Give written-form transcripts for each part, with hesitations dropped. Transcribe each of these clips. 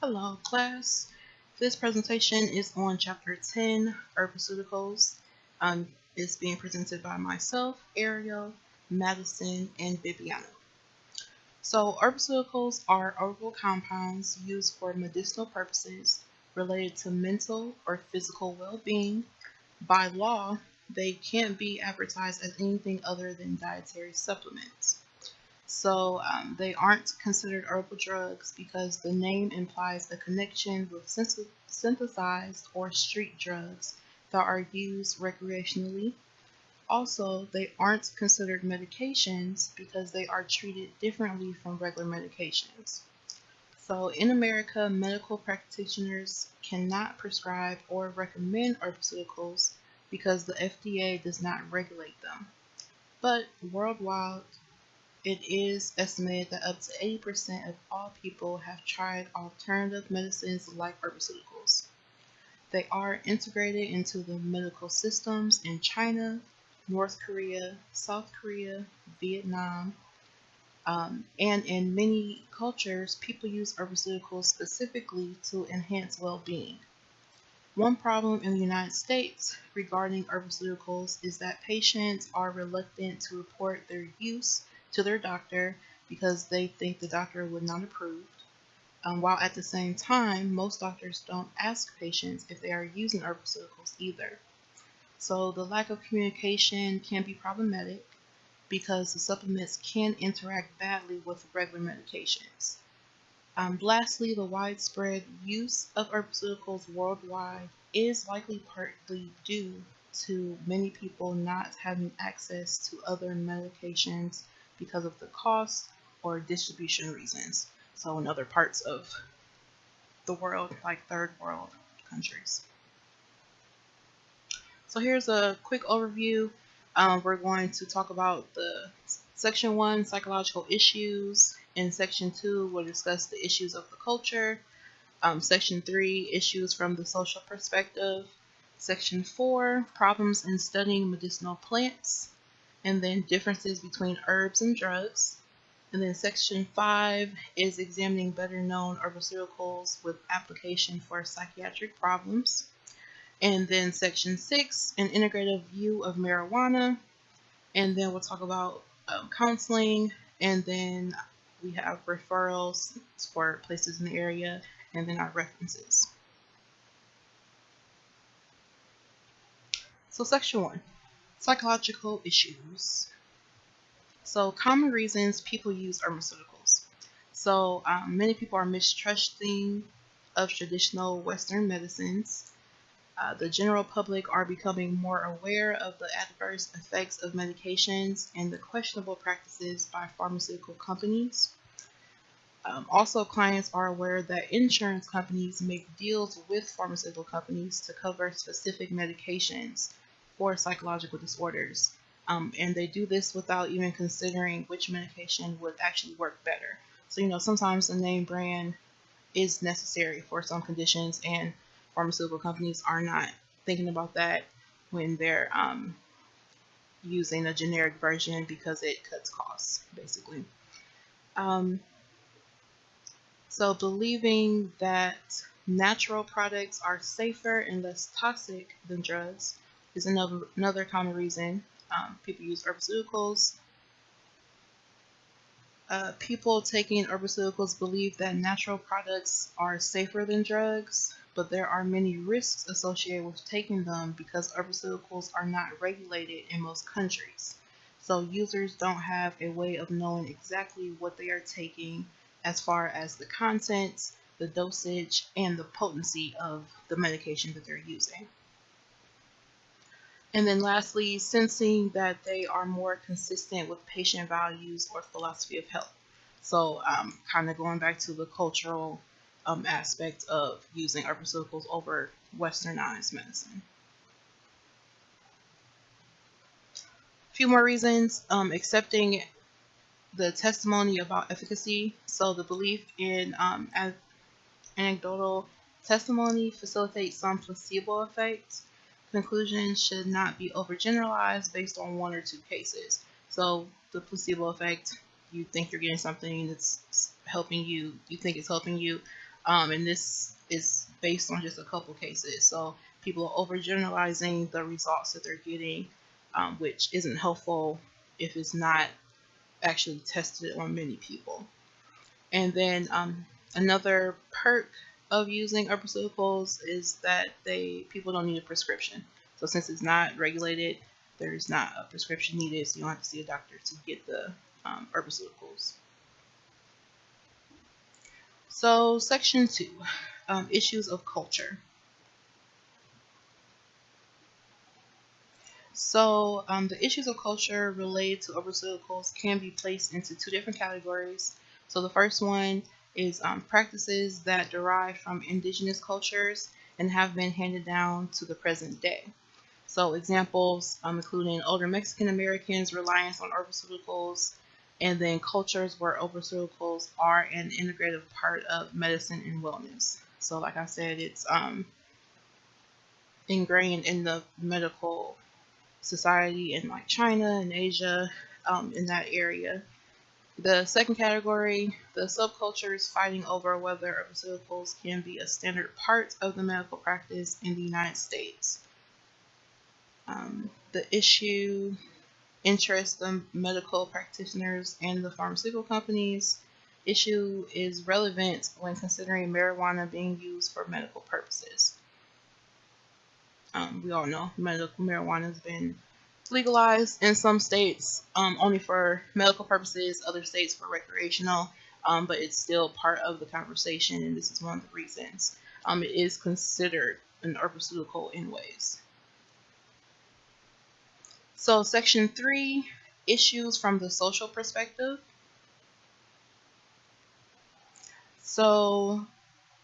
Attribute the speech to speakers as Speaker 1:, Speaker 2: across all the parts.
Speaker 1: Hello, class. This presentation is on Chapter 10, Herbaceuticals. It's being presented by myself, Ariel, Madison, and Bibiana. So, herbaceuticals are herbal compounds used for medicinal purposes related to mental or physical well-being. By law, they can't be advertised as anything other than dietary supplements. So they aren't considered herbal drugs because the name implies a connection with synthesized or street drugs that are used recreationally. Also, they aren't considered medications because they are treated differently from regular medications. So in America, medical practitioners cannot prescribe or recommend herbaceuticals because the FDA does not regulate them. But worldwide, it is estimated that up to 80% of all people have tried alternative medicines like herbaceuticals. They are integrated into the medical systems in China, North Korea, South Korea, Vietnam, and in many cultures, people use herbaceuticals specifically to enhance well being. One problem in the United States regarding herbaceuticals is that patients are reluctant to report their use to their doctor because they think the doctor would not approve, while at the same time, most doctors don't ask patients if they are using herbaceuticals either. So the lack of communication can be problematic because the supplements can interact badly with regular medications. Lastly, the widespread use of herbaceuticals worldwide is likely partly due to many people not having access to other medications because of the cost or distribution reasons. So, in other parts of the world, like third world countries. So, here's a quick overview. We're going to talk about the Section 1, psychological issues. In Section 2, we'll discuss the issues of the culture. Section 3, issues from the social perspective. Section 4, problems in studying medicinal plants. And then differences between herbs and drugs. And then Section 5 is examining better known herbaceuticals with application for psychiatric problems. And then Section 6, an integrative view of marijuana. And then we'll talk about counseling. And then we have referrals for places in the area. And then our references. So Section 1, psychological issues. So common reasons people use herbaceuticals. So many people are mistrusting of traditional Western medicines. The general public are becoming more aware of the adverse effects of medications and the questionable practices by pharmaceutical companies. Also, clients are aware that insurance companies make deals with pharmaceutical companies to cover specific medications for psychological disorders. And they do this without even considering which medication would actually work better. So, sometimes the name brand is necessary for some conditions, and pharmaceutical companies are not thinking about that when they're using a generic version because it cuts costs, basically. So believing that natural products are safer and less toxic than drugs is another common reason people use herbaceuticals. People taking herbaceuticals believe that natural products are safer than drugs, but there are many risks associated with taking them because herbaceuticals are not regulated in most countries. So users don't have a way of knowing exactly what they are taking as far as the contents, the dosage, and the potency of the medication that they're using. And then lastly, sensing that they are more consistent with patient values or philosophy of health. So kind of going back to the cultural aspect of using herbaceuticals over westernized medicine. A few more reasons, accepting the testimony about efficacy. So the belief in anecdotal testimony facilitates some placebo effects. Conclusions should not be overgeneralized based on one or two cases. So the placebo effect, you think you're getting something that's helping you, you think it's helping you, And this is based on just a couple cases. So people are overgeneralizing the results that they're getting, which isn't helpful if it's not actually tested on many people. And then another perk of using herbaceuticals is that people don't need a prescription. So since it's not regulated, there's not a prescription needed, so you don't have to see a doctor to get the herbaceuticals. So section 2, issues of culture. So the issues of culture related to herbaceuticals can be placed into two different categories. So the first one is practices that derive from indigenous cultures and have been handed down to the present day. So examples including older Mexican Americans' reliance on herbaceuticals, and then cultures where herbaceuticals are an integrative part of medicine and wellness. So like I said, it's ingrained in the medical society in like China and Asia, in that area. The second category, the subcultures fighting over whether herbaceuticals can be a standard part of the medical practice in the United States. The issue interests the medical practitioners and the pharmaceutical companies. Issue is relevant when considering marijuana being used for medical purposes. We all know medical marijuana has been legalized in some states, only for medical purposes, other states for recreational, but it's still part of the conversation, and this is one of the reasons. It is considered an herbaceutic in ways. So section 3, issues from the social perspective. So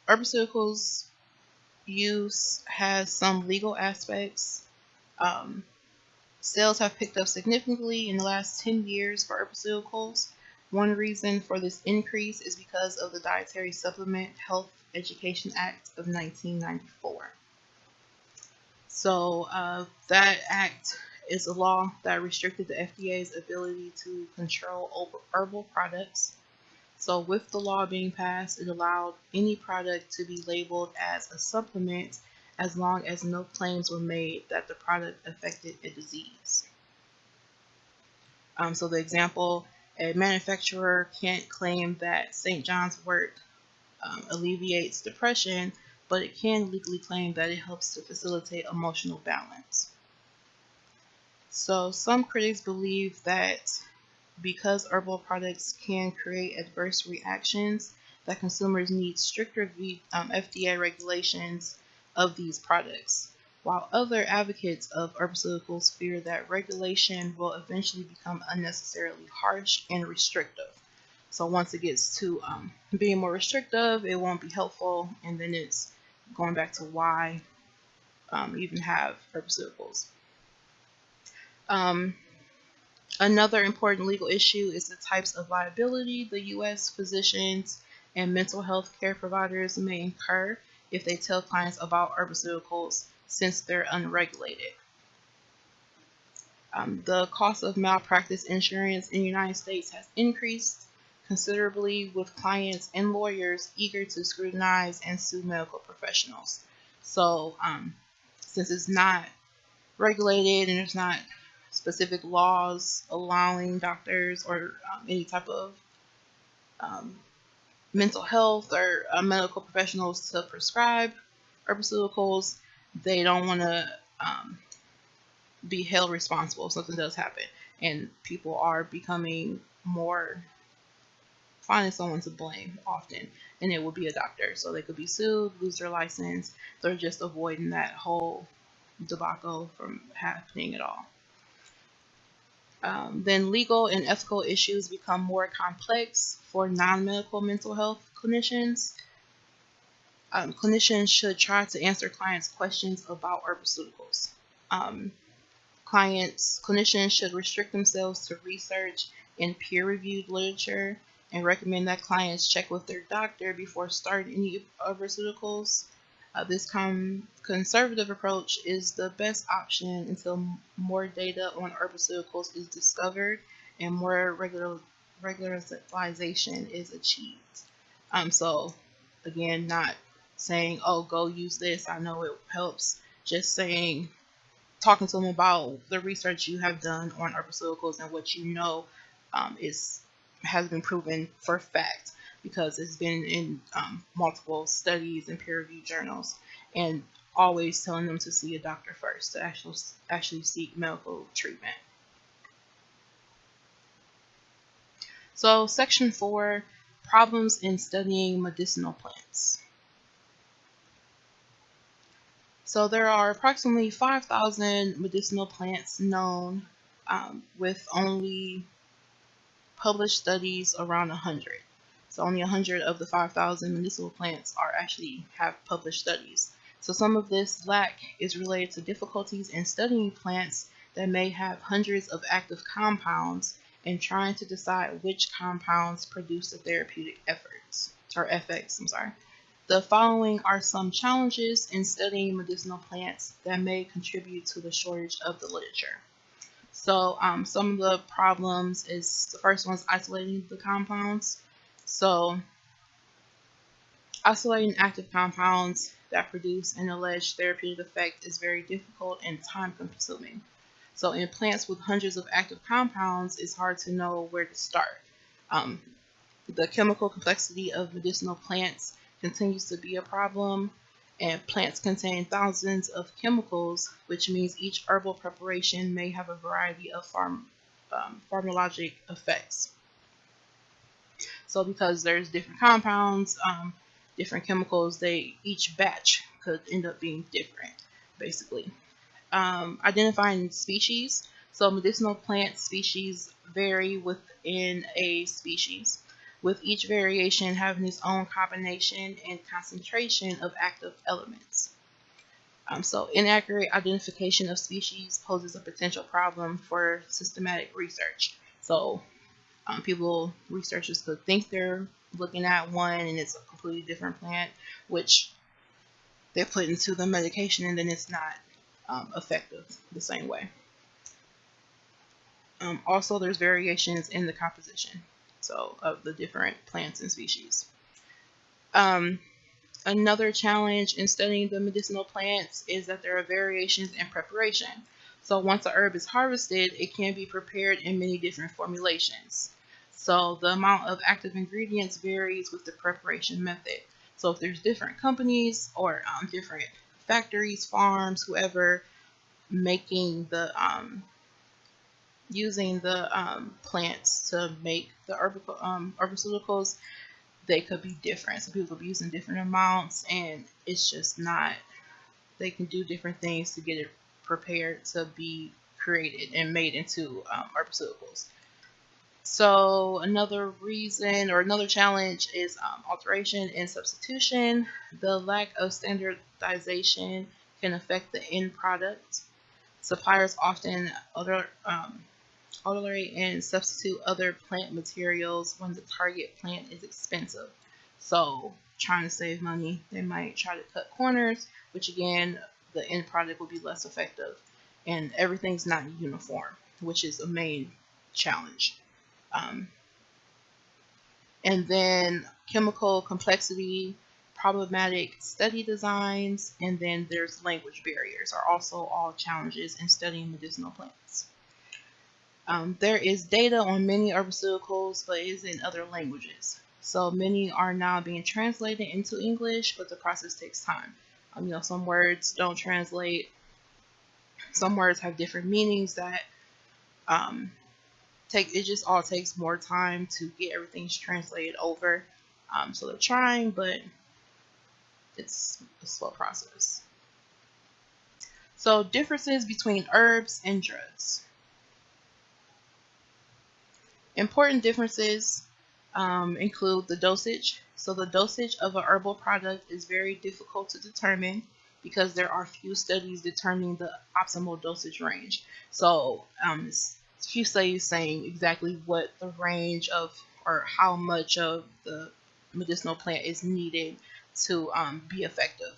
Speaker 1: herbaceuticals use has some legal aspects. Sales have picked up significantly in the last 10 years for herbaceuticals. One reason for this increase is because of the Dietary Supplement Health Education Act of 1994. So that act is a law that restricted the FDA's ability to control herbal products. So with the law being passed, it allowed any product to be labeled as a supplement as long as no claims were made that the product affected a disease. So the example, a manufacturer can't claim that St. John's wort alleviates depression, but it can legally claim that it helps to facilitate emotional balance. So some critics believe that because herbal products can create adverse reactions, that consumers need stricter FDA regulations of these products, while other advocates of herbaceuticals fear that regulation will eventually become unnecessarily harsh and restrictive. So once it gets to being more restrictive, it won't be helpful, and then it's going back to why even have herbaceuticals. Another important legal issue is the types of liability the U.S. physicians and mental health care providers may incur if they tell clients about herbaceuticals since they're unregulated. The cost of malpractice insurance in the United States has increased considerably, with clients and lawyers eager to scrutinize and sue medical professionals. So, since it's not regulated and there's not specific laws allowing doctors or any type of mental health or medical professionals to prescribe herbaceuticals, they don't want to be held responsible if something does happen. And people are becoming more finding someone to blame often, and it will be a doctor. So they could be sued, lose their license. They're just avoiding that whole debacle from happening at all. Then legal and ethical issues become more complex for non-medical mental health clinicians. Clinicians should try to answer clients' questions about herbaceuticals. Clinicians should restrict themselves to research and peer-reviewed literature and recommend that clients check with their doctor before starting any herbaceuticals. This conservative approach is the best option until more data on herbaceuticals is discovered and more regularization is achieved. So Again, not saying, oh, go use this, I know it helps. Just saying, talking to them about the research you have done on herbaceuticals and what you know is has been proven for fact, because it's been in multiple studies and peer-reviewed journals, and always telling them to see a doctor first to actually seek medical treatment. So section 4, problems in studying medicinal plants. So there are approximately 5,000 medicinal plants known, with only published studies around 100. So only 100 of the 5,000 medicinal plants are actually have published studies. So some of this lack is related to difficulties in studying plants that may have hundreds of active compounds and trying to decide which compounds produce the therapeutic effects. The following are some challenges in studying medicinal plants that may contribute to the shortage of the literature. So some of the problems is, the first one is isolating the compounds. So isolating active compounds that produce an alleged therapeutic effect is very difficult and time consuming. So in plants with hundreds of active compounds, it's hard to know where to start. The chemical complexity of medicinal plants continues to be a problem, and plants contain thousands of chemicals, which means each herbal preparation may have a variety of pharmacologic effects. So because there's different compounds, different chemicals, each batch could end up being different, basically. Identifying species. So medicinal plant species vary within a species, with each variation having its own combination and concentration of active elements. So inaccurate identification of species poses a potential problem for systematic research. So researchers could think they're looking at one and it's a completely different plant, which they put into the medication, and then it's not effective the same way. Also, there's variations in the composition, so of the different plants and species. Another challenge in studying the medicinal plants is that there are variations in preparation. So once a herb is harvested, it can be prepared in many different formulations. So the amount of active ingredients varies with the preparation method. So if there's different companies or different factories, farms, whoever making the using the plants to make the herbaceuticals, they could be different. So people could be using different amounts, and it's just not. They can do different things to get it prepared to be created and made into herbaceuticals. So another reason or another challenge is alteration and substitution. The lack of standardization can affect the end product. Suppliers often alterate and substitute other plant materials when the target plant is expensive. So trying to save money, they might try to cut corners, which again, the end product will be less effective. And everything's not uniform, which is a main challenge. And then chemical complexity, problematic study designs, and then there's language barriers are also all challenges in studying medicinal plants. There is data on many herbaceuticals, but it is in other languages. So many are now being translated into English, but the process takes time. Some words don't translate. Some words have different meanings that it just all takes more time to get everything translated over. So they're trying, but it's a slow process. So differences between herbs and drugs. Important differences include the dosage. So the dosage of a herbal product is very difficult to determine because there are few studies determining the optimal dosage range. So few studies saying exactly what the range of or how much of the medicinal plant is needed to be effective.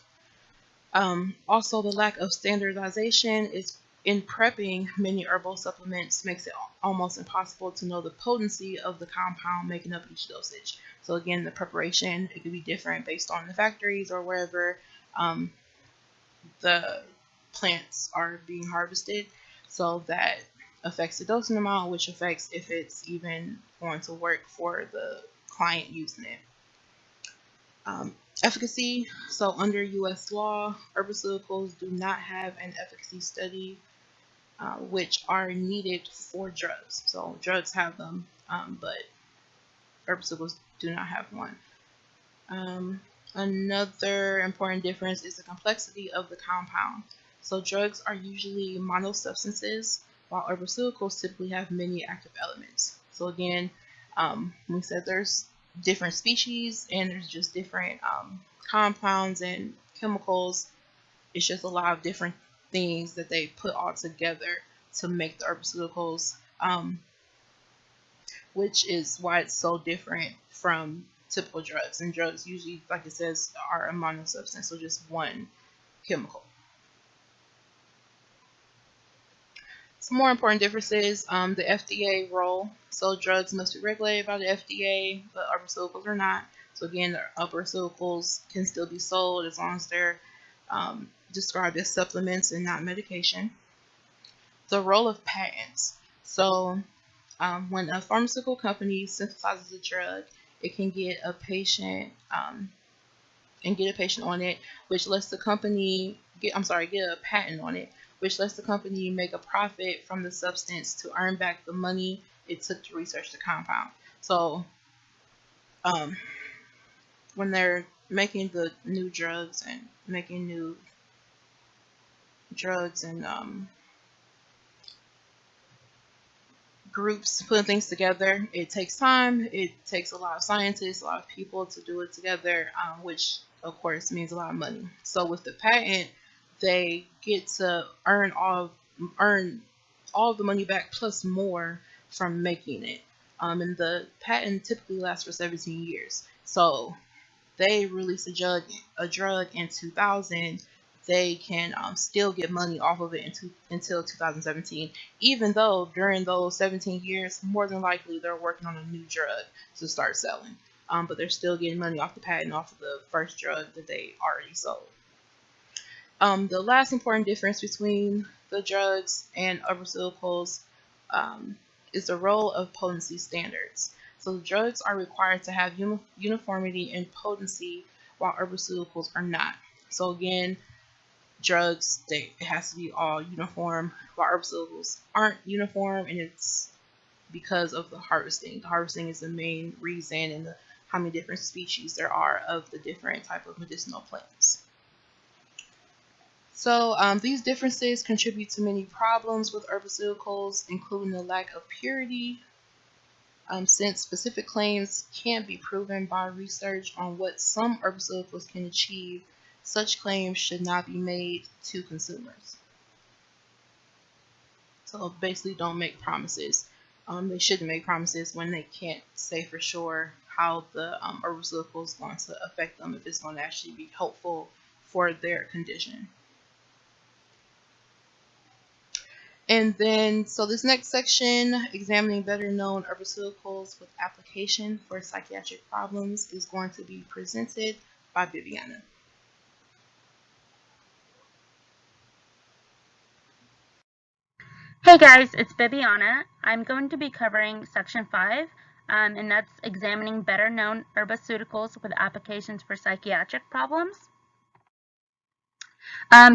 Speaker 1: Also, the lack of standardization is In prepping, many herbal supplements makes it almost impossible to know the potency of the compound making up each dosage. So again, the preparation, it could be different based on the factories or wherever um, the plants are being harvested. So that affects the dosing amount, which affects if it's even going to work for the client using it. Efficacy. So under U.S. law, herbaceuticals do not have an efficacy study which are needed for drugs. So drugs have them, but herbaceuticals do not have one. Another important difference is the complexity of the compound. So drugs are usually monosubstances, while herbaceuticals typically have many active elements. So again, we said there's different species and there's just different compounds and chemicals. It's just a lot of different things that they put all together to make the herbaceuticals, which is why it's so different from typical drugs. And drugs usually, like it says, are a monosubstance, so just one chemical. Some more important differences, the FDA role. So drugs must be regulated by the FDA, but herbaceuticals are not. So again, the herbaceuticals can still be sold as long as they're described as supplements and not medication. The role of patents. So when a pharmaceutical company synthesizes a drug, it can get a patient on it, which lets the company get a patent on it, which lets the company make a profit from the substance to earn back the money it took to research the compound. So when they're making the new drugs and groups putting things together, it takes time. It takes a lot of scientists, a lot of people to do it together, which of course means a lot of money. So with the patent, they get to earn all of the money back plus more from making it. And the patent typically lasts for 17 years. So they release a drug in 2000, they can still get money off of it until 2017, even though during those 17 years, more than likely they're working on a new drug to start selling. But they're still getting money off the patent, off of the first drug that they already sold. The last important difference between the drugs and herbaceuticals is the role of potency standards. So the drugs are required to have uniformity in potency, while herbaceuticals are not. So again, drugs, it has to be all uniform, while herbaceuticals aren't uniform, and it's because of the harvesting. The harvesting is the main reason, and how many different species there are of the different type of medicinal plants. So these differences contribute to many problems with herbaceuticals, including the lack of purity, since specific claims can't be proven by research on what some herbaceuticals can achieve. Such claims should not be made to consumers. So basically, don't make promises. They shouldn't make promises when they can't say for sure how the herbaceuticals is going to affect them, if it's going to actually be helpful for their condition. And then, so this next section, examining better known herbaceuticals with application for psychiatric problems, is going to be presented by Bibiana.
Speaker 2: Hey guys, it's Bibiana. I'm going to be covering section 5, and that's examining better known herbaceuticals with applications for psychiatric problems.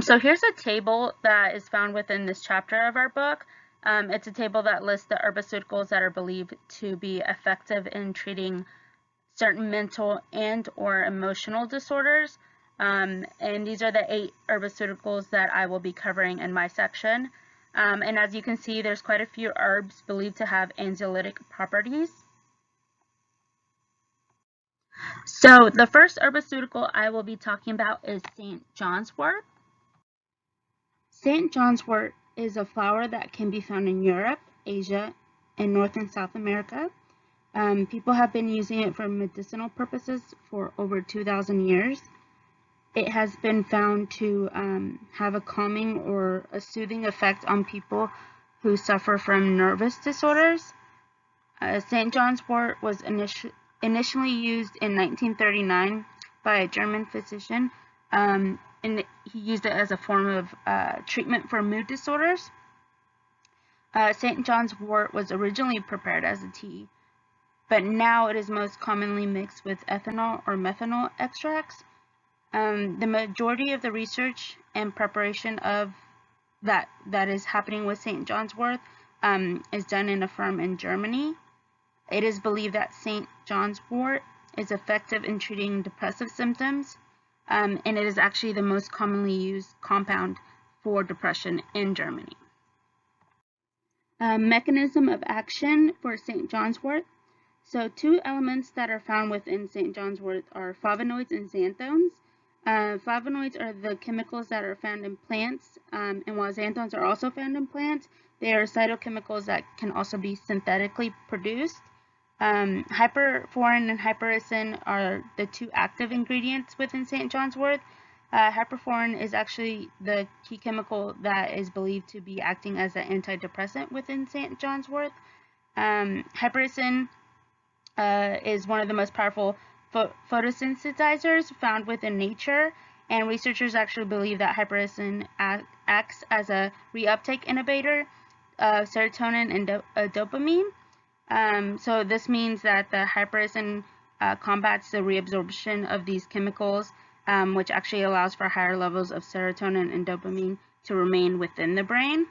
Speaker 2: So here's a table that is found within this chapter of our book. It's a table that lists the herbaceuticals that are believed to be effective in treating certain mental and or emotional disorders. And these are the 8 herbaceuticals that I will be covering in my section. And as you can see, there's quite a few herbs believed to have anxiolytic properties. So the first herbaceutic I will be talking about is St. John's wort. St. John's wort is a flower that can be found in Europe, Asia, and North and South America. People have been using it for medicinal purposes for over 2,000 years. it has been found to have a calming or a soothing effect on people who suffer from nervous disorders. St. John's wort was initially used in 1939 by a German physician, and he used it as a form of treatment for mood disorders. St. John's wort was originally prepared as a tea, but now it is most commonly mixed with ethanol or methanol extracts. The majority of the research and preparation of that is happening with St. John's wort is done in a firm in Germany. It is believed that St. John's wort is effective in treating depressive symptoms, and it is actually the most commonly used compound for depression in Germany. Mechanism of action for St. John's wort. So two elements that are found within St. John's wort are flavonoids and xanthones. Flavonoids are the chemicals that are found in plants, and while xanthones are also found in plants, they are cytochemicals that can also be synthetically produced. Hyperforin and hypericin are the two active ingredients within St. John's wort. Hyperforin is actually the key chemical that is believed to be acting as an antidepressant within St. John's wort. Hypericin is one of the most powerful photosynthesizers found within nature, and researchers actually believe that hypericin acts as a reuptake inhibitor of serotonin and dopamine. So this means that the hypericin combats the reabsorption of these chemicals, which actually allows for higher levels of serotonin and dopamine to remain within the brain.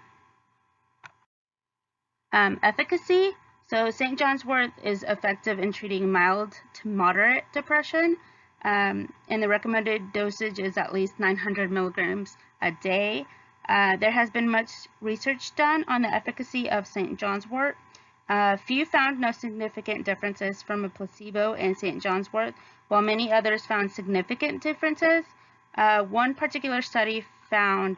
Speaker 2: Efficacy. So St. John's wort is effective in treating mild to moderate depression, and the recommended dosage is at least 900 milligrams a day. There has been much research done on the efficacy of St. John's wort. Few found no significant differences from a placebo and St. John's wort, while many others found significant differences. One particular study found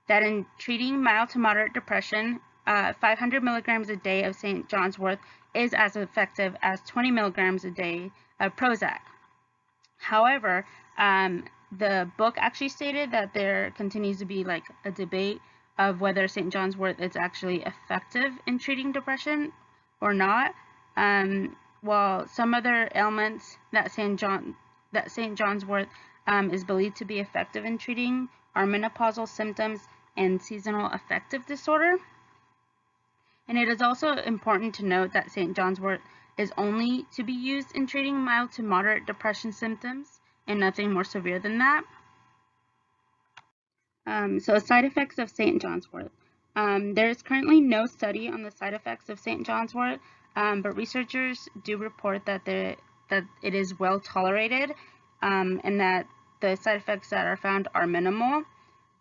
Speaker 2: that in treating mild to moderate depression, 500 milligrams a day of St. John's wort is as effective as 20 milligrams a day of Prozac. However, the book actually stated that there continues to be like a debate of whether St. John's wort is actually effective in treating depression or not. While some other ailments that St. John's wort is believed to be effective in treating are menopausal symptoms and seasonal affective disorder. And it is also important to note that St. John's wort is only to be used in treating mild to moderate depression symptoms and nothing more severe than that. So side effects of St. John's wort. There is currently no study on the side effects of St. John's wort, but researchers do report that it is well tolerated, and that the side effects that are found are minimal.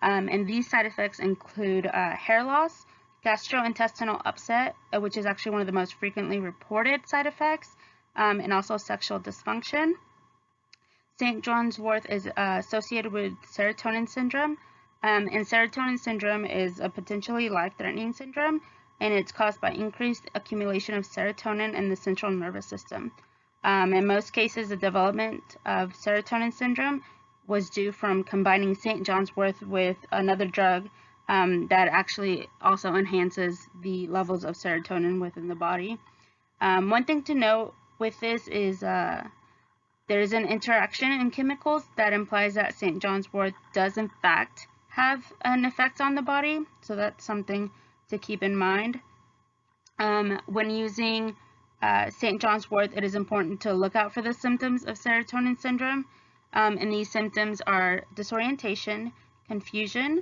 Speaker 2: And these side effects include hair loss, gastrointestinal upset, which is actually one of the most frequently reported side effects, and also sexual dysfunction. St. John's wort is associated with serotonin syndrome, and serotonin syndrome is a potentially life-threatening syndrome, and it's caused by increased accumulation of serotonin in the central nervous system. In most cases, the development of serotonin syndrome was due from combining St. John's wort with another drug that actually also enhances the levels of serotonin within the body. One thing to note with this is there is an interaction in chemicals that implies that St. John's wort does in fact have an effect on the body, so that's something to keep in mind. When using St. John's wort, it is important to look out for the symptoms of serotonin syndrome, and these symptoms are disorientation, confusion,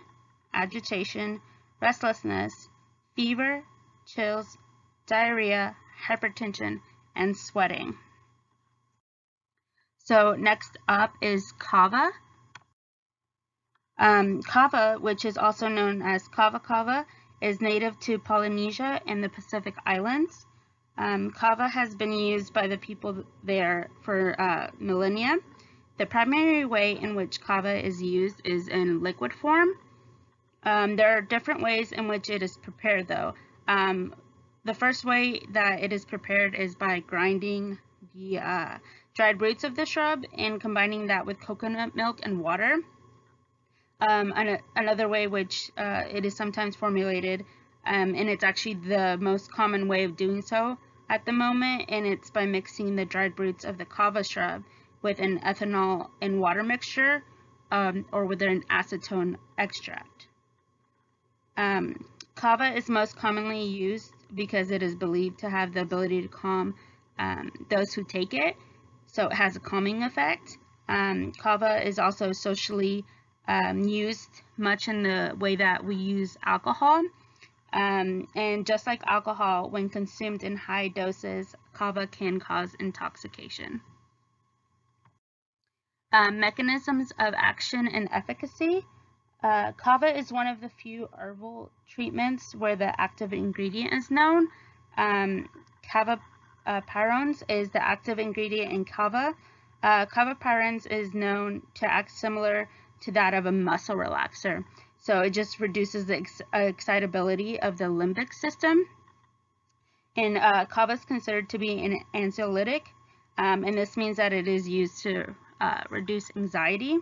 Speaker 2: agitation, restlessness, fever, chills, diarrhea, hypertension, and sweating. So next up is kava. Kava, which is also known as kava kava, is native to Polynesia and the Pacific Islands. Kava has been used by the people there for millennia. The primary way in which kava is used is in liquid form. There are different ways in which it is prepared, though. The first way that it is prepared is by grinding the dried roots of the shrub and combining that with coconut milk and water. Another way which it is sometimes formulated, and it's actually the most common way of doing so at the moment, and it's by mixing the dried roots of the kava shrub with an ethanol and water mixture, or with an acetone extract. Kava is most commonly used because it is believed to have the ability to calm those who take it, so it has a calming effect. Kava is also socially used much in the way that we use alcohol. And just like alcohol, when consumed in high doses, kava can cause intoxication. Mechanisms of action and efficacy. Kava is one of the few herbal treatments where the active ingredient is known. Kava pyrons is the active ingredient in kava. Kava pyrons is known to act similar to that of a muscle relaxer. So it just reduces the excitability of the limbic system. And kava is considered to be an anxiolytic, and this means that it is used to reduce anxiety.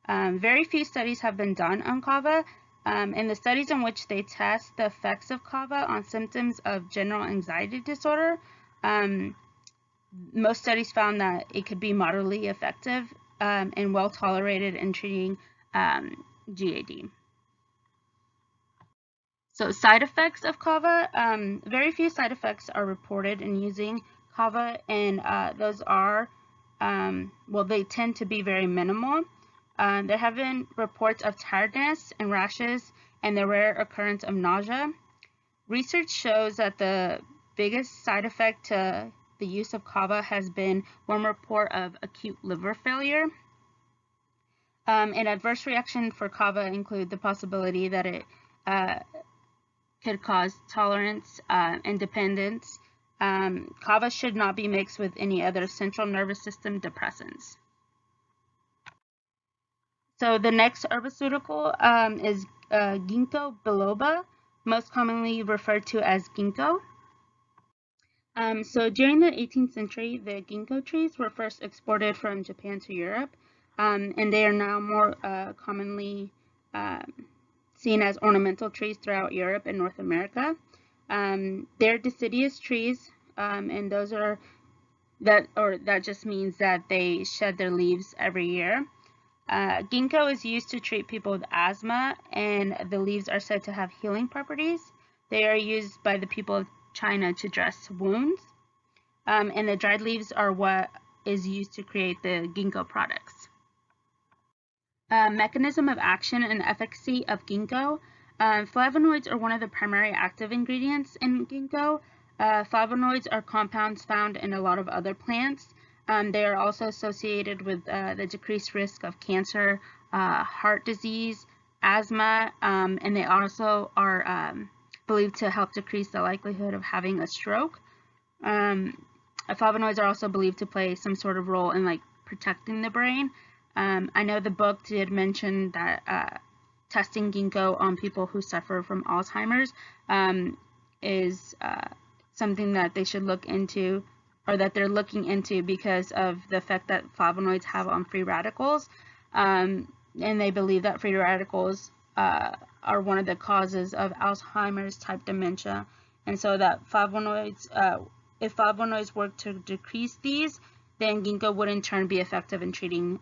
Speaker 2: Very few studies have been done on kava. In the studies in which they test the effects of kava on symptoms of general anxiety disorder, most studies found that it could be moderately effective and well tolerated in treating GAD. So side effects of kava, very few side effects are reported in using kava, and those are, well, they tend to be very minimal. There have been reports of tiredness and rashes and the rare occurrence of nausea. Research shows that the biggest side effect to the use of kava has been one report of acute liver failure. An adverse reaction for kava include the possibility that it could cause tolerance and dependence. Kava should not be mixed with any other central nervous system depressants. So the next herbaceutical is ginkgo biloba, most commonly referred to as ginkgo. So during the 18th century, the ginkgo trees were first exported from Japan to Europe, and they are now more commonly seen as ornamental trees throughout Europe and North America. They're deciduous trees, and those are that just means that they shed their leaves every year. Ginkgo is used to treat people with asthma, and the leaves are said to have healing properties. They are used by the people of China to dress wounds, and the dried leaves are what is used to create the ginkgo products. Mechanism of action and efficacy of ginkgo. Flavonoids are one of the primary active ingredients in ginkgo. Flavonoids are compounds found in a lot of other plants. They are also associated with the decreased risk of cancer, heart disease, asthma, and they also are believed to help decrease the likelihood of having a stroke. Flavonoids are also believed to play some sort of role in like protecting the brain. I know the book did mention that testing ginkgo on people who suffer from Alzheimer's is something that they should look into, or that they're looking into, because of the effect that flavonoids have on free radicals. And they believe that free radicals are one of the causes of Alzheimer's type dementia. And so that flavonoids, if flavonoids work to decrease these, then ginkgo would in turn be effective in treating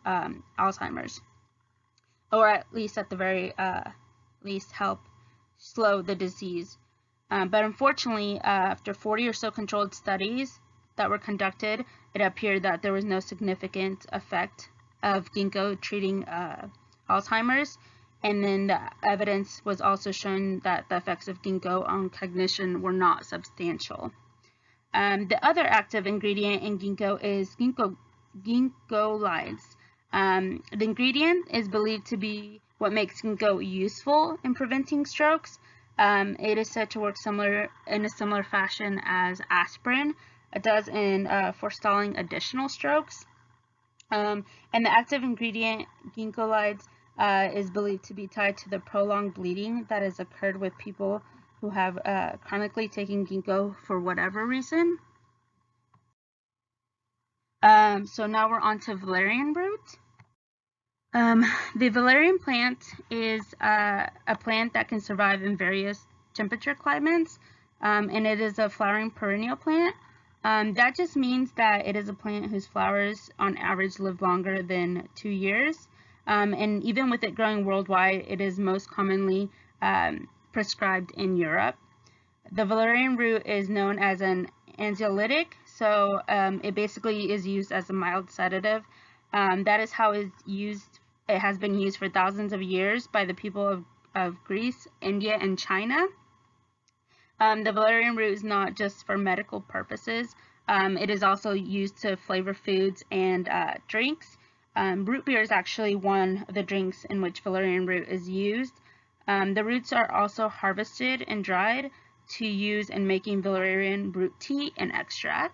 Speaker 2: Alzheimer's, or at least at the very least help slow the disease. But unfortunately, after 40 or so controlled studies that were conducted, it appeared that there was no significant effect of ginkgo treating Alzheimer's. And then the evidence was also shown that the effects of ginkgo on cognition were not substantial. The other active ingredient in ginkgo is ginkgolides. The ingredient is believed to be what makes ginkgo useful in preventing strokes. It is said to work in a similar fashion as aspirin does in forestalling additional strokes. And the active ingredient, ginkgolides, is believed to be tied to the prolonged bleeding that has occurred with people who have chronically taken ginkgo for whatever reason. So now we're on to valerian root. The valerian plant is a plant that can survive in various temperature climates, and it is a flowering perennial plant. That just means that it is a plant whose flowers on average live longer than 2 years. And even with it growing worldwide, it is most commonly prescribed in Europe. The valerian root is known as an anxiolytic, so it basically is used as a mild sedative. That is how it has been used for thousands of years by the people of Greece, India, and China. The valerian root is not just for medical purposes. It is also used to flavor foods and drinks. Root beer is actually one of the drinks in which valerian root is used. The roots are also harvested and dried to use in making valerian root tea and extract.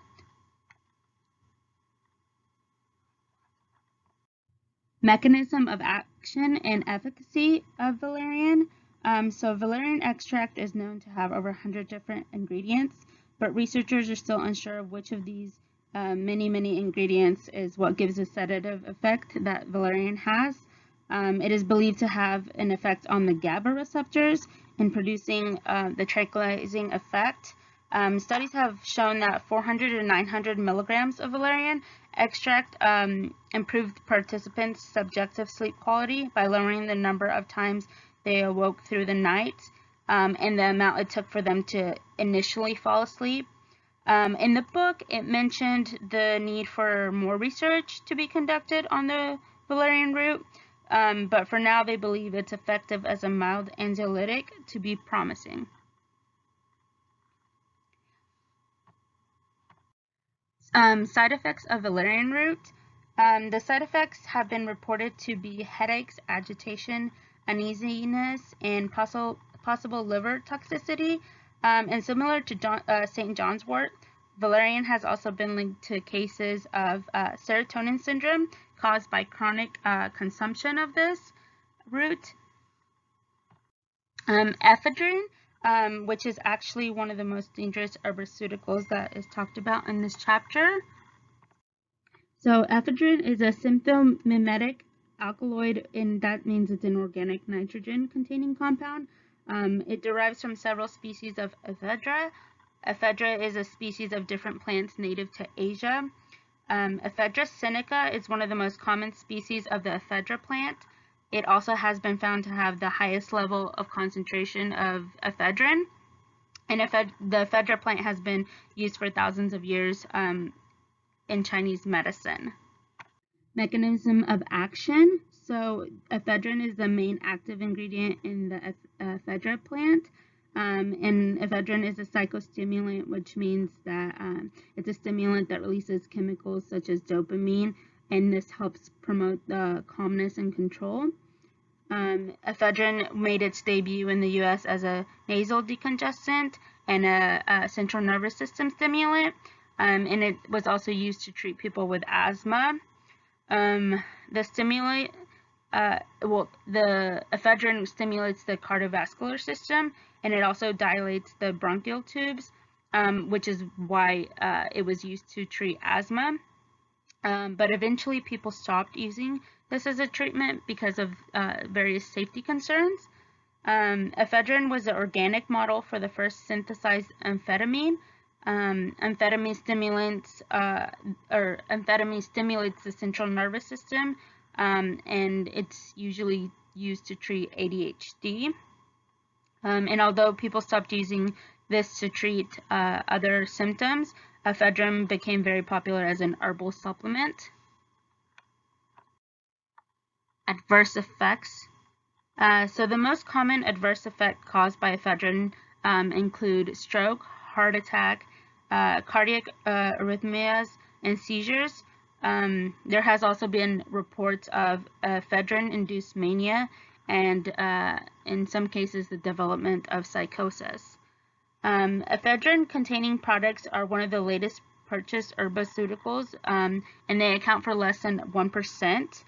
Speaker 2: Mechanism of action and efficacy of valerian. So valerian extract is known to have over 100 different ingredients, but researchers are still unsure of which of these many ingredients is what gives a sedative effect that valerian has. It is believed to have an effect on the GABA receptors in producing the tranquilizing effect. Studies have shown that 400 to 900 milligrams of valerian extract improved participants' subjective sleep quality by lowering the number of times they awoke through the night and the amount it took for them to initially fall asleep. In the book, it mentioned the need for more research to be conducted on the valerian root, but for now they believe it's effective as a mild anxiolytic to be promising. Side effects of valerian root. The side effects have been reported to be headaches, agitation, uneasiness, and possible liver toxicity. And similar to St. John's wort, valerian has also been linked to cases of serotonin syndrome caused by chronic consumption of this root. Ephedrine, which is actually one of the most dangerous herbaceuticals that is talked about in this chapter. So ephedrine is a symptomimetic alkaloid, and that means it's an organic nitrogen-containing compound. It derives from several species of ephedra. Ephedra is a species of different plants native to Asia. Ephedra sinica is one of the most common species of the ephedra plant. It also has been found to have the highest level of concentration of ephedrine. And the ephedra plant has been used for thousands of years in Chinese medicine. Mechanism of action. So ephedrine is the main active ingredient in the ephedra plant. And ephedrine is a psychostimulant, which means that it's a stimulant that releases chemicals such as dopamine, and this helps promote the calmness and control. Ephedrine made its debut in the U.S. as a nasal decongestant and a central nervous system stimulant, and it was also used to treat people with asthma. The ephedrine stimulates the cardiovascular system, and it also dilates the bronchial tubes, which is why it was used to treat asthma. But eventually people stopped using this as a treatment because of various safety concerns. Ephedrine was the organic model for the first synthesized amphetamine. Amphetamine stimulates the central nervous system, and it's usually used to treat ADHD. And although people stopped using this to treat other symptoms, ephedrine became very popular as an herbal supplement. Adverse effects. So the most common adverse effect caused by ephedrine include stroke, heart attack, cardiac arrhythmias, and seizures. There has also been reports of ephedrine-induced mania and in some cases the development of psychosis. Ephedrine-containing products are one of the latest purchased herbaceuticals, and they account for less than 1%,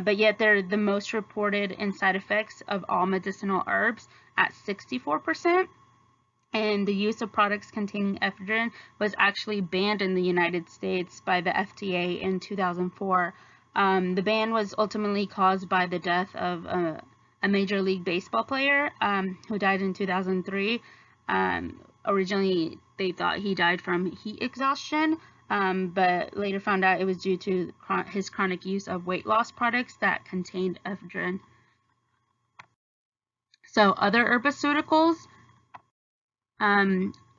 Speaker 2: but yet they're the most reported in side effects of all medicinal herbs at 64%. and the use of products containing ephedrine was actually banned in the United States by the FDA in 2004. The ban was ultimately caused by the death of a Major League Baseball player who died in 2003. Originally, they thought he died from heat exhaustion, but later found out it was due to his chronic use of weight loss products that contained ephedrine. So other herbaceuticals,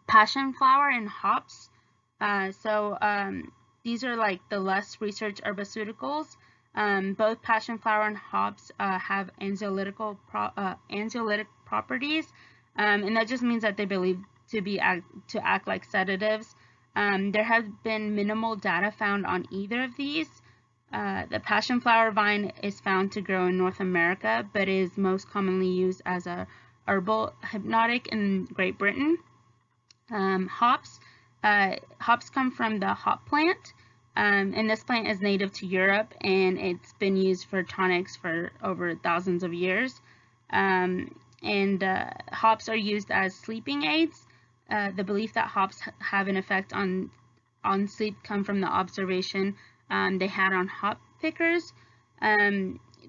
Speaker 2: passion flower and hops. These are like the less researched herbaceuticals. Both passion flower and hops have anxiolytic properties, and that just means that they believe to act like sedatives. There have been minimal data found on either of these. The passion flower vine is found to grow in North America, but is most commonly used as a herbal hypnotic in Great Britain. Hops come from the hop plant, and this plant is native to Europe, and it's been used for tonics for over thousands of years. Hops are used as sleeping aids. The belief that hops have an effect on sleep come from the observation they had on hop pickers.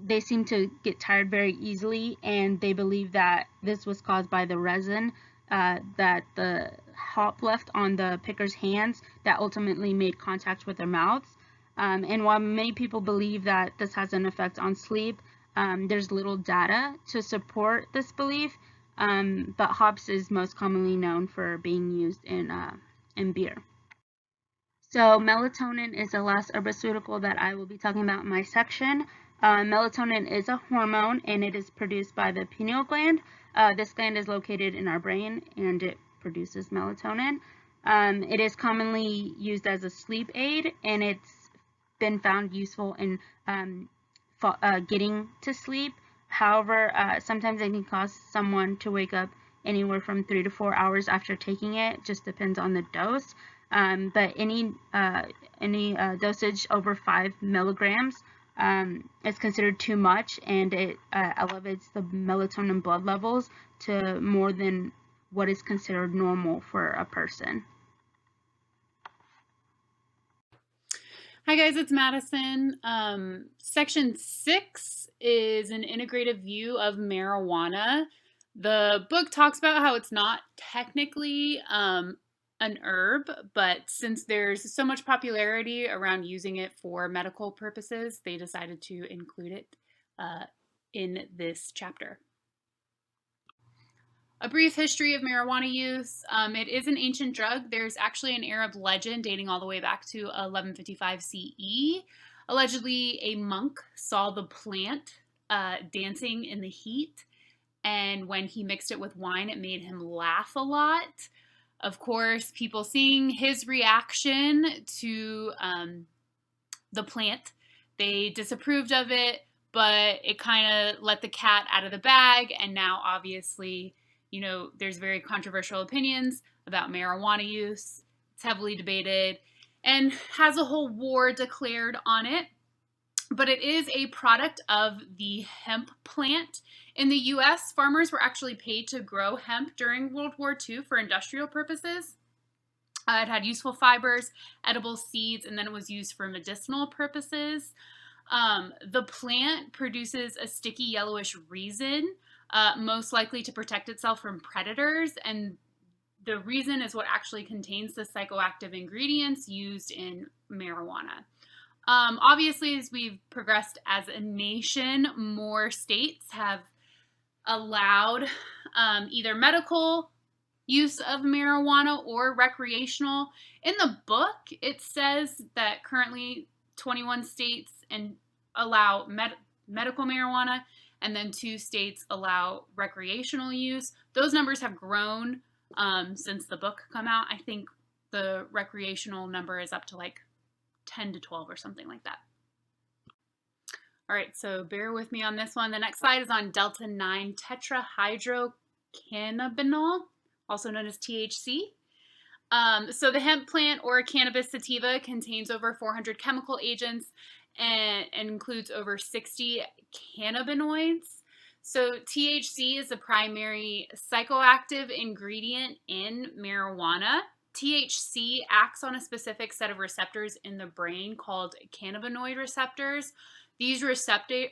Speaker 2: They seem to get tired very easily, and they believe that this was caused by the resin that the hop left on the picker's hands that ultimately made contact with their mouths. And while many people believe that this has an effect on sleep, there's little data to support this belief, but hops is most commonly known for being used in beer. So melatonin is the last herbaceutical that I will be talking about in my section. Melatonin is a hormone, and it is produced by the pineal gland. This gland is located in our brain, and it produces melatonin. It is commonly used as a sleep aid, and it's been found useful in getting to sleep. However, sometimes it can cause someone to wake up anywhere from 3 to 4 hours after taking it. Just depends on the dose. But any dosage over 5 milligrams is considered too much, and it elevates the melatonin blood levels to more than what is considered normal for a person.
Speaker 3: Hi guys, it's Madison. Section 6 is an integrative view of marijuana. The book talks about how it's not technically an herb, but since there's so much popularity around using it for medical purposes, they decided to include it in this chapter. A brief history of marijuana use. It is an ancient drug. There's actually an Arab legend dating all the way back to 1155 CE. Allegedly, a monk saw the plant dancing in the heat, and when he mixed it with wine, it made him laugh a lot. Of course, people seeing his reaction to the plant, they disapproved of it, but it kind of let the cat out of the bag, and now obviously, there's very controversial opinions about marijuana use. It's heavily debated and has a whole war declared on it. But it is a product of the hemp plant. In the US, farmers were actually paid to grow hemp during World War II for industrial purposes. It had useful fibers, edible seeds, and then it was used for medicinal purposes. The plant produces a sticky yellowish resin, most likely to protect itself from predators, and the resin is what actually contains the psychoactive ingredients used in marijuana. Obviously, as we've progressed as a nation, more states have allowed either medical use of marijuana or recreational. In the book, it says that currently 21 states allow medical marijuana, and then 2 states allow recreational use. Those numbers have grown since the book come out. I think the recreational number is up to like 10 to 12 or something like that. All right, so bear with me on this one. The next slide is on delta-9 tetrahydrocannabinol, also known as THC. So the hemp plant or cannabis sativa contains over 400 chemical agents and includes over 60 cannabinoids. So THC is the primary psychoactive ingredient in marijuana. THC acts on a specific set of receptors in the brain called cannabinoid receptors. These receptors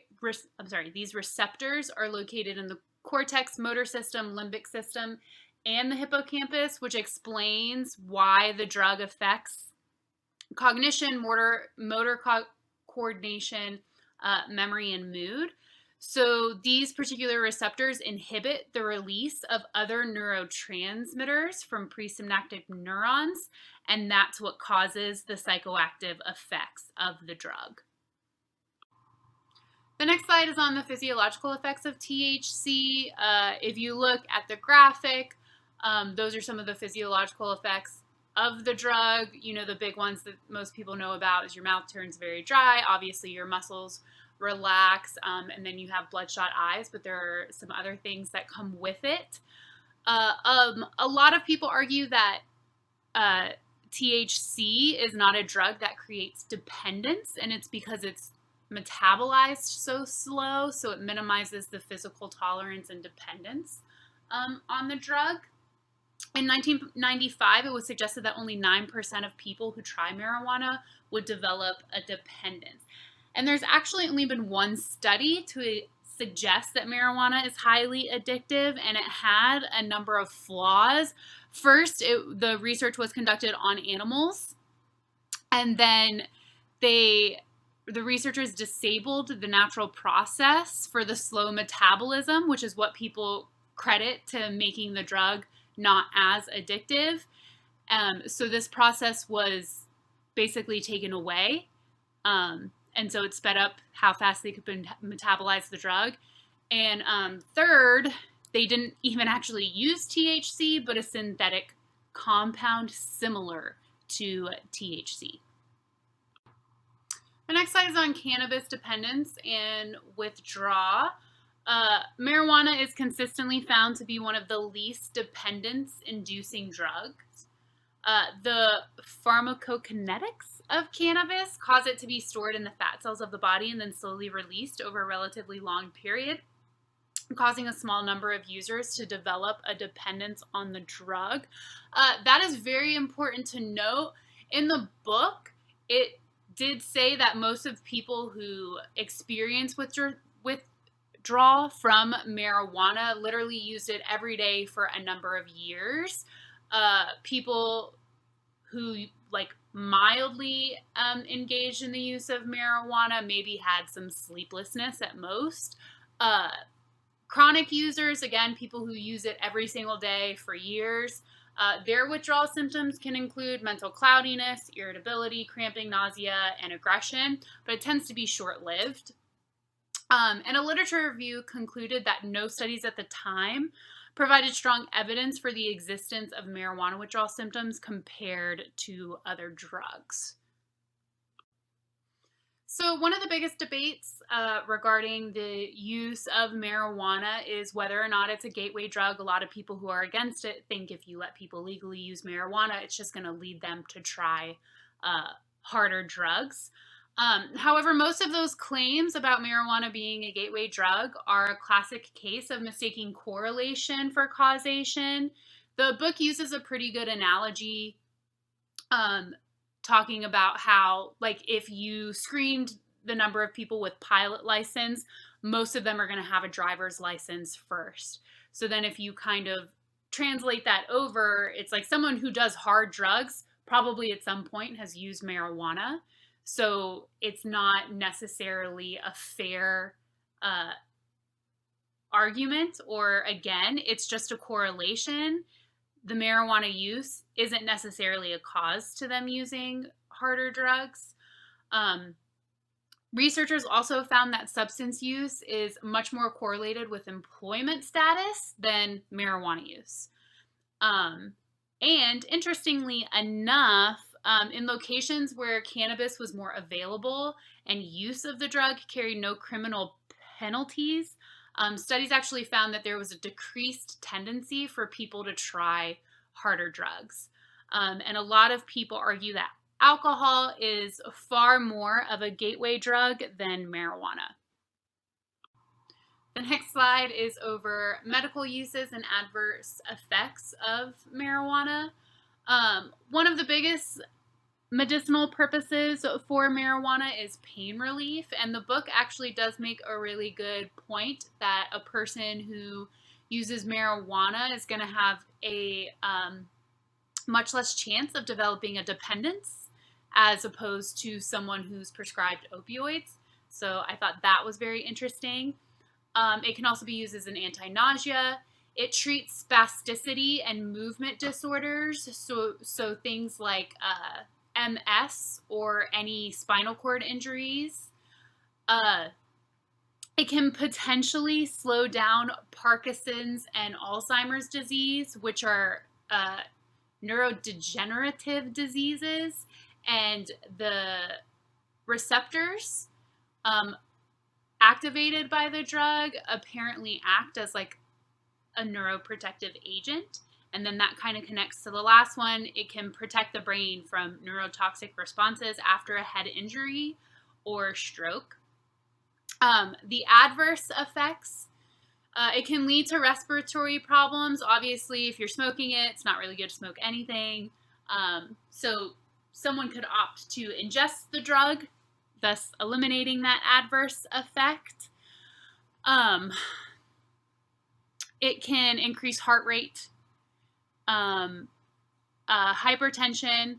Speaker 3: are located in the cortex, motor system, limbic system, and the hippocampus, which explains why the drug affects cognition, motor coordination, memory, and mood. So these particular receptors inhibit the release of other neurotransmitters from presynaptic neurons, and that's what causes the psychoactive effects of the drug. The next slide is on the physiological effects of THC. If you look at the graphic, those are some of the physiological effects of the drug. You know, the big ones that most people know about is your mouth turns very dry. Obviously, your muscles relax, and then you have bloodshot eyes, but there are some other things that come with it. A lot of people argue that THC is not a drug that creates dependence, and it's because it's metabolized so slow, so it minimizes the physical tolerance and dependence on the drug. In 1995, it was suggested that only 9% of people who try marijuana would develop a dependence. And there's actually only been one study to suggest that marijuana is highly addictive, and it had a number of flaws. First, the research was conducted on animals, and then the researchers disabled the natural process for the slow metabolism, which is what people credit to making the drug not as addictive. So this process was basically taken away. And so it sped up how fast they could metabolize the drug. And third, they didn't even actually use THC, but a synthetic compound similar to THC. The next slide is on cannabis dependence and withdrawal. Marijuana is consistently found to be one of the least dependence-inducing drugs. The pharmacokinetics of cannabis cause it to be stored in the fat cells of the body and then slowly released over a relatively long period, causing a small number of users to develop a dependence on the drug. That is very important to note. In the book, it did say that most of people who experience withdrawal from marijuana literally used it every day for a number of years. People who mildly engaged in the use of marijuana maybe had some sleeplessness at most. Chronic users, again, people who use it every single day for years, their withdrawal symptoms can include mental cloudiness, irritability, cramping, nausea, and aggression, but it tends to be short-lived. And a literature review concluded that no studies at the time provided strong evidence for the existence of marijuana withdrawal symptoms compared to other drugs. So one of the biggest debates regarding the use of marijuana is whether or not it's a gateway drug. A lot of people who are against it think if you let people legally use marijuana, it's just going to lead them to try harder drugs. However, most of those claims about marijuana being a gateway drug are a classic case of mistaking correlation for causation. The book uses a pretty good analogy talking about how, if you screened the number of people with pilot license, most of them are going to have a driver's license first. So then if you kind of translate that over, it's like someone who does hard drugs probably at some point has used marijuana. So it's not necessarily a fair argument, or again, it's just a correlation. The marijuana use isn't necessarily a cause to them using harder drugs. Researchers also found that substance use is much more correlated with employment status than marijuana use. And interestingly enough, in locations where cannabis was more available and use of the drug carried no criminal penalties, studies actually found that there was a decreased tendency for people to try harder drugs. And a lot of people argue that alcohol is far more of a gateway drug than marijuana. The next slide is over medical uses and adverse effects of marijuana. One of the biggest medicinal purposes for marijuana is pain relief, and the book actually does make a really good point that a person who uses marijuana is going to have a much less chance of developing a dependence as opposed to someone who's prescribed opioids. So I thought that was very interesting. It can also be used as an anti-nausea. It treats spasticity and movement disorders, so things like MS or any spinal cord injuries. It can potentially slow down Parkinson's and Alzheimer's disease, which are neurodegenerative diseases, and the receptors activated by the drug apparently act as like a neuroprotective agent. And then that kind of connects to the last one. It can protect the brain from neurotoxic responses after a head injury or stroke. The adverse effects, it can lead to respiratory problems. Obviously, if you're smoking it, it's not really good to smoke anything. So someone could opt to ingest the drug, thus eliminating that adverse effect. It can increase heart rate, hypertension,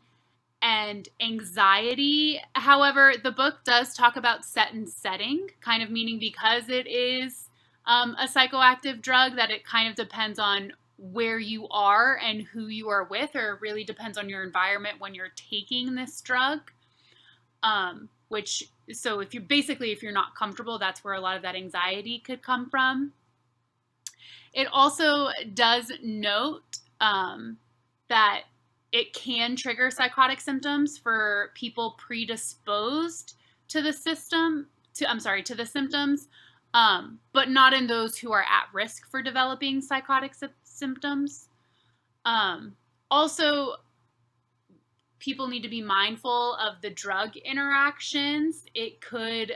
Speaker 3: and anxiety. However, the book does talk about set and setting, kind of meaning because it is a psychoactive drug, that it kind of depends on where you are and who you are with, or it really depends on your environment when you're taking this drug. So if you're not comfortable, that's where a lot of that anxiety could come from. It also does note that it can trigger psychotic symptoms for people predisposed to the symptoms, but not in those who are at risk for developing psychotic symptoms. Also, people need to be mindful of the drug interactions. It could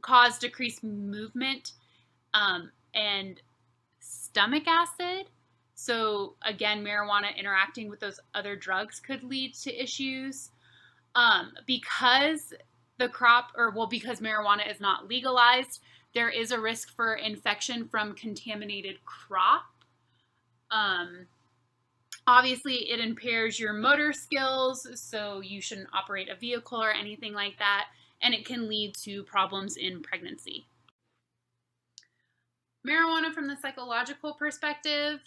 Speaker 3: cause decreased movement and stomach acid. So again, marijuana interacting with those other drugs could lead to issues. Because marijuana is not legalized, there is a risk for infection from contaminated crop. Obviously, it impairs your motor skills, so you shouldn't operate a vehicle or anything like that, and it can lead to problems in pregnancy. Marijuana from the psychological perspective,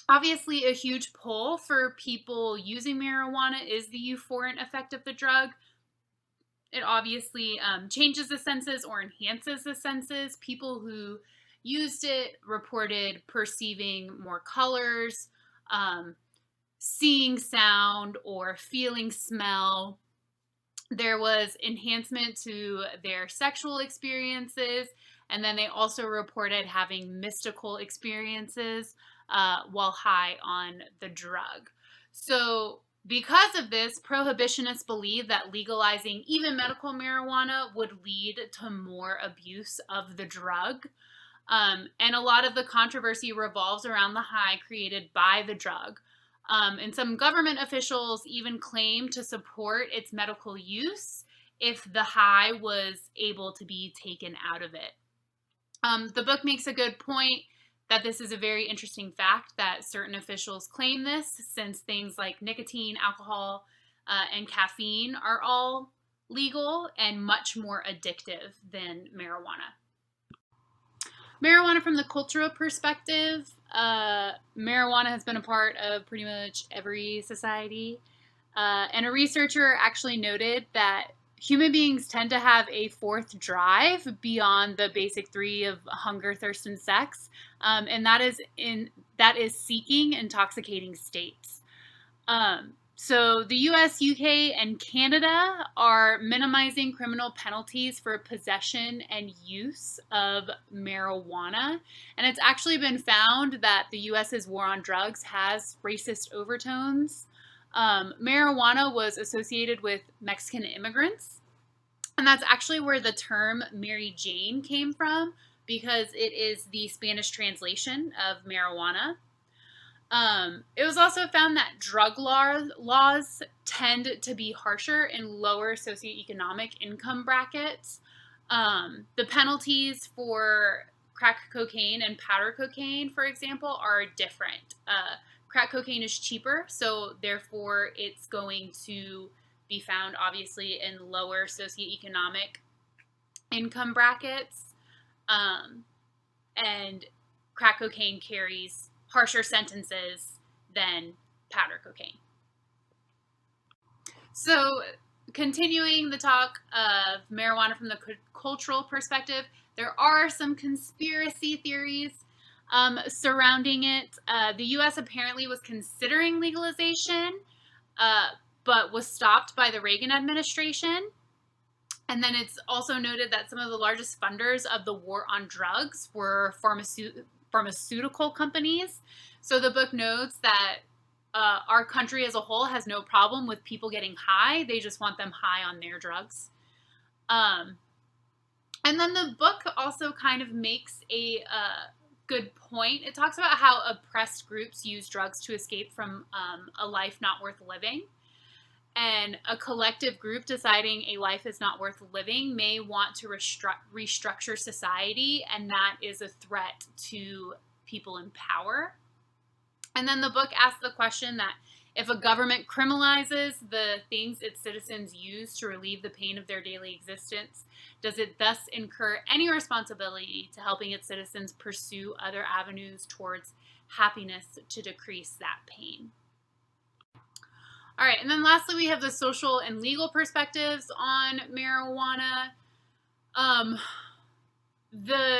Speaker 3: obviously a huge pull for people using marijuana is the euphoric effect of the drug. It obviously changes the senses or enhances the senses. People who used it reported perceiving more colors, seeing sound, or feeling smell. There was enhancement to their sexual experiences, and then they also reported having mystical experiences while high on the drug. So because of this, prohibitionists believe that legalizing even medical marijuana would lead to more abuse of the drug. And a lot of the controversy revolves around the high created by the drug. And some government officials even claim to support its medical use if the high was able to be taken out of it. The book makes a good point that this is a very interesting fact that certain officials claim this, since things like nicotine, alcohol, and caffeine are all legal and much more addictive than marijuana. Marijuana from the cultural perspective, marijuana has been a part of pretty much every society. And a researcher actually noted that human beings tend to have a fourth drive beyond the basic three of hunger, thirst, and sex, and that is seeking intoxicating states. So the US, UK, and Canada are minimizing criminal penalties for possession and use of marijuana. And it's actually been found that the US's war on drugs has racist overtones. Marijuana was associated with Mexican immigrants And that's actually where the term Mary Jane came from, because it is the Spanish translation of marijuana. It was also found that drug laws tend to be harsher in lower socioeconomic income brackets. The penalties for crack cocaine and powder cocaine, for example, are different. Crack cocaine is cheaper, so therefore it's going to be found obviously in lower socioeconomic income brackets. And crack cocaine carries harsher sentences than powder cocaine. So, continuing the talk of marijuana from the cultural perspective, there are some conspiracy theories surrounding it. The U.S. apparently was considering legalization, but was stopped by the Reagan administration. And then it's also noted that some of the largest funders of the war on drugs were pharmaceutical companies. So the book notes that our country as a whole has no problem with people getting high. They just want them high on their drugs. And then the book also kind of makes a good point. It talks about how oppressed groups use drugs to escape from a life not worth living. And a collective group deciding a life is not worth living may want to restructure society, and that is a threat to people in power. And then the book asks the question that if a government criminalizes the things its citizens use to relieve the pain of their daily existence, does it thus incur any responsibility to helping its citizens pursue other avenues towards happiness to decrease that pain? All right, and then lastly, we have the social and legal perspectives on marijuana. The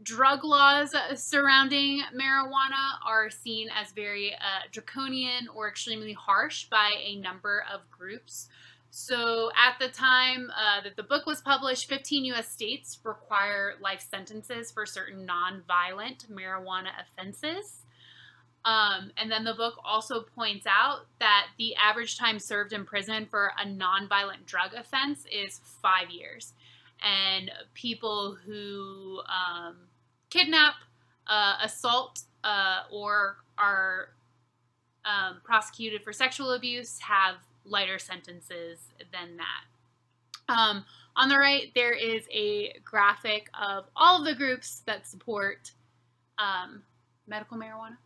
Speaker 3: drug laws surrounding marijuana are seen as very draconian or extremely harsh by a number of groups. So at the time that the book was published, 15 U.S. states require life sentences for certain non-violent marijuana offenses. And then the book also points out that the average time served in prison for a nonviolent drug offense is 5 years. And people who kidnap, assault, or are prosecuted for sexual abuse have lighter sentences than that. On the right, there is a graphic of all of the groups that support medical marijuana.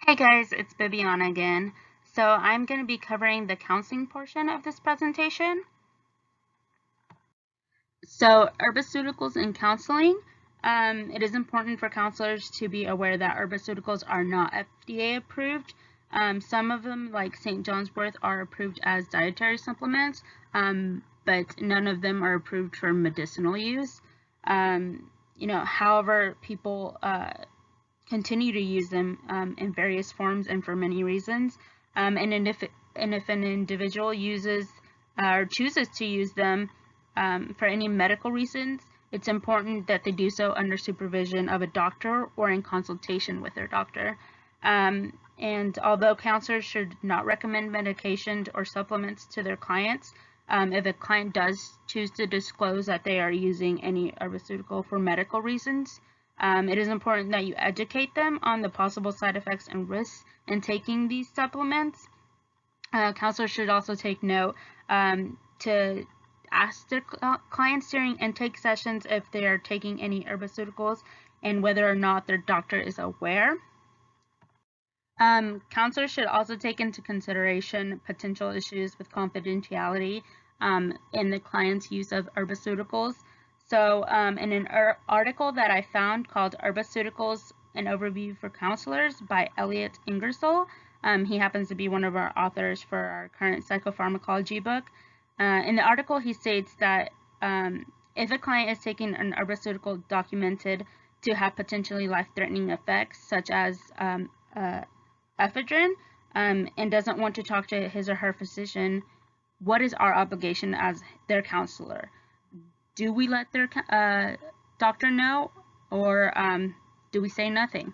Speaker 2: Hey guys, it's Bibiana again. So I'm going to be covering the counseling portion of this presentation. So herbaceuticals in counseling. It is important for counselors to be aware that herbaceuticals are not FDA approved. Some of them, like St. John's wort, are approved as dietary supplements, but none of them are approved for medicinal use. However, people continue to use them in various forms and for many reasons. And if an individual uses or chooses to use them for any medical reasons, it's important that they do so under supervision of a doctor or in consultation with their doctor. And although counselors should not recommend medications or supplements to their clients, if a client does choose to disclose that they are using any herbaceutic for medical reasons, it is important that you educate them on the possible side effects and risks in taking these supplements. Counselors should also take note to ask their clients during intake sessions if they are taking any herbaceuticals and whether or not their doctor is aware. Counselors should also take into consideration potential issues with confidentiality in the client's use of herbaceuticals. So in an article that I found called Herbaceuticals, an Overview for Counselors by Elliot Ingersoll, he happens to be one of our authors for our current psychopharmacology book. In the article, he states that if a client is taking an herbaceutic documented to have potentially life-threatening effects, such as ephedrine, and doesn't want to talk to his or her physician, what is our obligation as their counselor? Do we let their doctor know, or do we say nothing?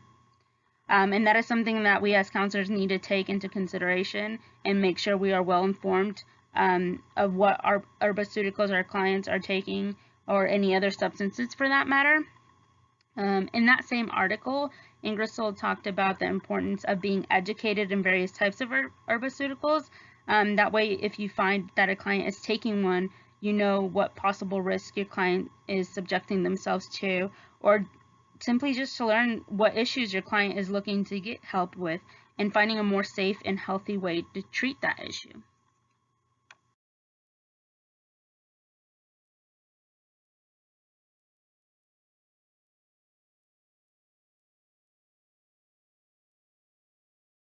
Speaker 2: And that is something that we as counselors need to take into consideration and make sure we are well informed of what our herbaceuticals our clients are taking, or any other substances for that matter. In that same article, Ingersoll talked about the importance of being educated in various types of herbaceuticals. That way, if you find that a client is taking one, you know what possible risk your client is subjecting themselves to, or simply just to learn what issues your client is looking to get help with and finding a more safe and healthy way to treat that issue.